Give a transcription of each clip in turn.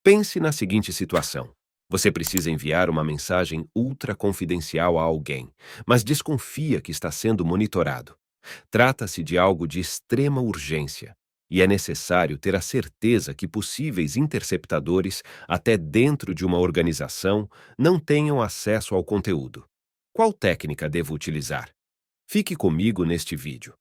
Pense na seguinte situação. Você precisa enviar uma mensagem ultra confidencial a alguém, mas desconfia que está sendo monitorado. Trata-se de algo de extrema urgência, e é necessário ter a certeza que possíveis interceptadores, até dentro de uma organização, não tenham acesso ao conteúdo. Qual técnica devo utilizar? Fique comigo neste vídeo.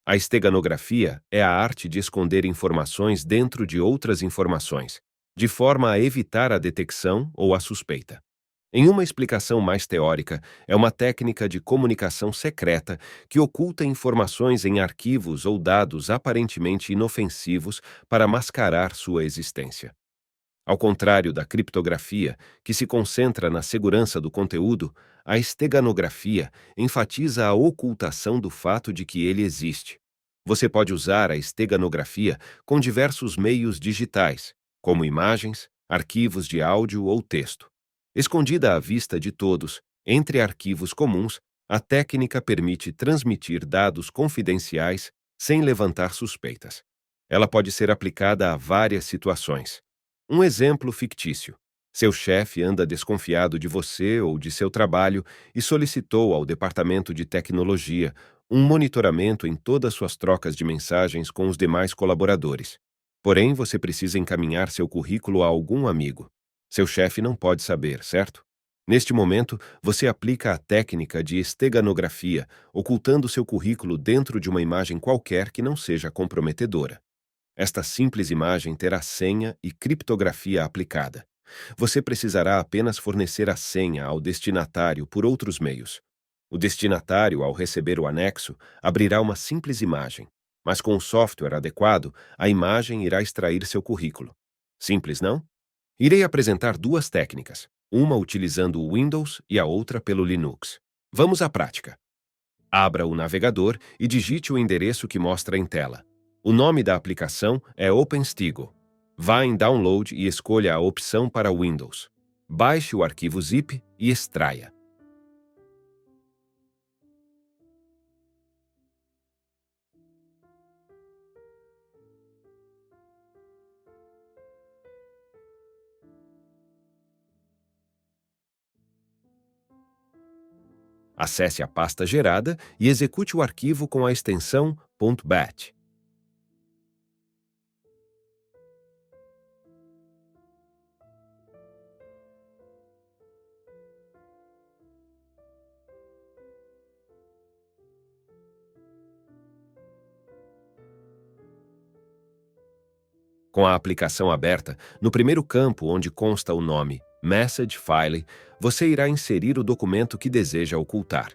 A esteganografia é a arte de esconder informações dentro de outras informações, de forma a evitar a detecção ou a suspeita. Em uma explicação mais teórica, é uma técnica de comunicação secreta que oculta informações em arquivos ou dados aparentemente inofensivos para mascarar sua existência. Ao contrário da criptografia, que se concentra na segurança do conteúdo, a esteganografia enfatiza a ocultação do fato de que ele existe. Você pode usar a esteganografia com diversos meios digitais, como imagens, arquivos de áudio ou texto. Escondida à vista de todos, entre arquivos comuns, a técnica permite transmitir dados confidenciais sem levantar suspeitas. Ela pode ser aplicada a várias situações. Um exemplo fictício. Seu chefe anda desconfiado de você ou de seu trabalho e solicitou ao departamento de tecnologia um monitoramento em todas suas trocas de mensagens com os demais colaboradores. Porém, você precisa encaminhar seu currículo a algum amigo. Seu chefe não pode saber, certo? Neste momento, você aplica a técnica de esteganografia, ocultando seu currículo dentro de uma imagem qualquer que não seja comprometedora. Esta simples imagem terá senha e criptografia aplicada. Você precisará apenas fornecer a senha ao destinatário por outros meios. O destinatário, ao receber o anexo, abrirá uma simples imagem, mas com o software adequado, a imagem irá extrair seu currículo. Simples, não? Irei apresentar duas técnicas, uma utilizando o Windows e a outra pelo Linux. Vamos à prática. Abra o navegador e digite o endereço que mostra em tela. O nome da aplicação é OpenStigo. Vá em Download e escolha a opção para Windows. Baixe o arquivo zip e extraia. Acesse a pasta gerada e execute o arquivo com a extensão .bat. Com a aplicação aberta, no primeiro campo onde consta o nome Message File, você irá inserir o documento que deseja ocultar.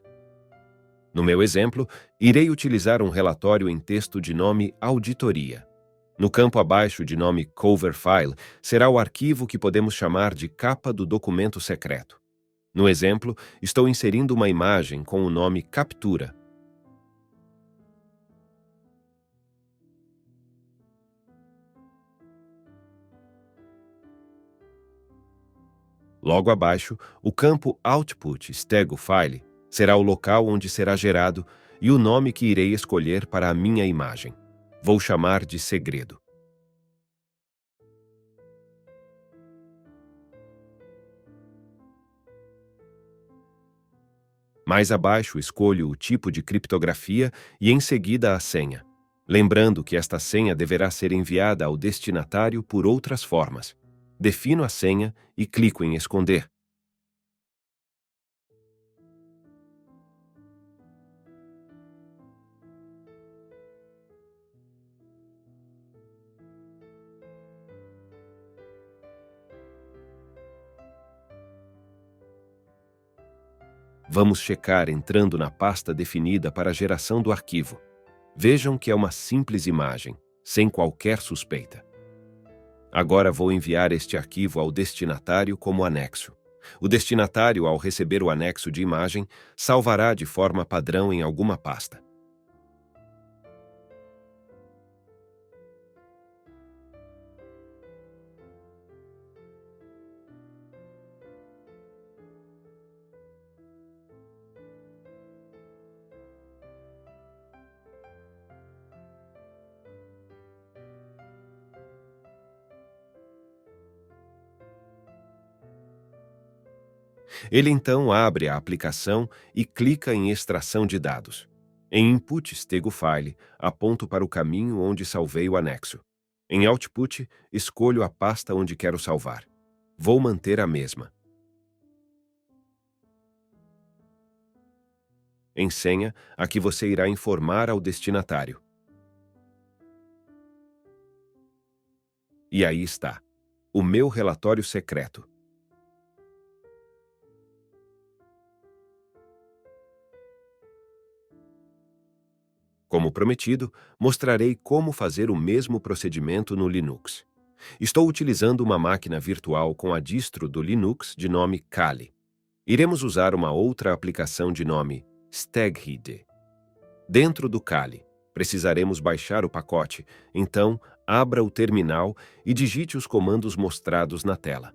No meu exemplo, irei utilizar um relatório em texto de nome Auditoria. No campo abaixo de nome Cover File, será o arquivo que podemos chamar de capa do documento secreto. No exemplo, estou inserindo uma imagem com o nome Captura. Logo abaixo, o campo Output Stego File será o local onde será gerado e o nome que irei escolher para a minha imagem. Vou chamar de Segredo. Mais abaixo, escolho o tipo de criptografia e em seguida a senha. Lembrando que esta senha deverá ser enviada ao destinatário por outras formas. Defino a senha e clico em Esconder. Vamos checar entrando na pasta definida para a geração do arquivo. Vejam que é uma simples imagem, sem qualquer suspeita. Agora vou enviar este arquivo ao destinatário como anexo. O destinatário, ao receber o anexo de imagem, salvará de forma padrão em alguma pasta. Ele então abre a aplicação e clica em extração de dados. Em Input Stego File, aponto para o caminho onde salvei o anexo. Em Output, escolho a pasta onde quero salvar. Vou manter a mesma. Em senha, aqui você irá informar ao destinatário. E aí está. O meu relatório secreto. Como prometido, mostrarei como fazer o mesmo procedimento no Linux. Estou utilizando uma máquina virtual com a distro do Linux de nome Kali. Iremos usar uma outra aplicação de nome Steghide. Dentro do Kali, precisaremos baixar o pacote, então abra o terminal e digite os comandos mostrados na tela.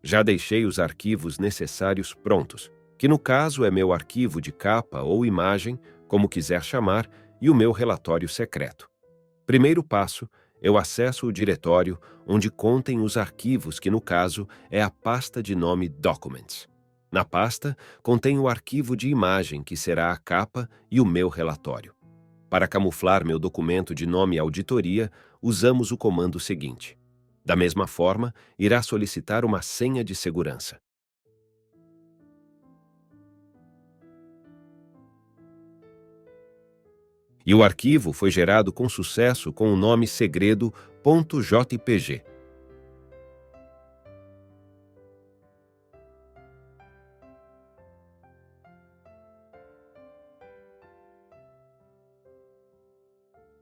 Já deixei os arquivos necessários prontos, que no caso é meu arquivo de capa ou imagem, como quiser chamar, e o meu relatório secreto. Primeiro passo, eu acesso o diretório onde contém os arquivos que no caso é a pasta de nome Documents. Na pasta, contém o arquivo de imagem que será a capa e o meu relatório. Para camuflar meu documento de nome auditoria, usamos o comando seguinte. Da mesma forma, irá solicitar uma senha de segurança. E o arquivo foi gerado com sucesso com o nome segredo .jpg.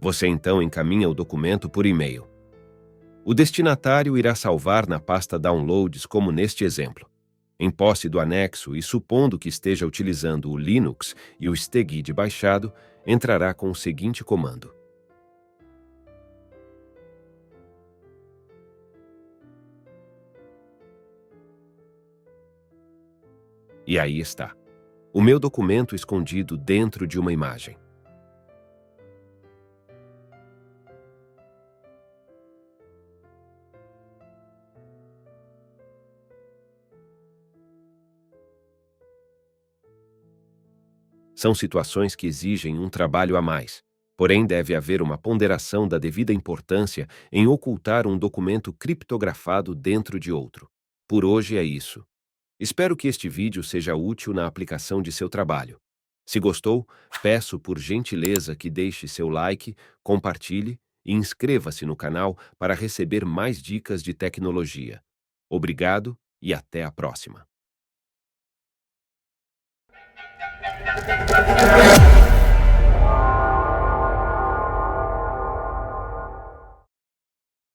Você então encaminha o documento por e-mail. O destinatário irá salvar na pasta Downloads como neste exemplo. Em posse do anexo e supondo que esteja utilizando o Linux e o Steguide baixado, entrará com o seguinte comando. E aí está. O meu documento escondido dentro de uma imagem. São situações que exigem um trabalho a mais, porém deve haver uma ponderação da devida importância em ocultar um documento criptografado dentro de outro. Por hoje é isso. Espero que este vídeo seja útil na aplicação de seu trabalho. Se gostou, peço por gentileza que deixe seu like, compartilhe e inscreva-se no canal para receber mais dicas de tecnologia. Obrigado e até a próxima.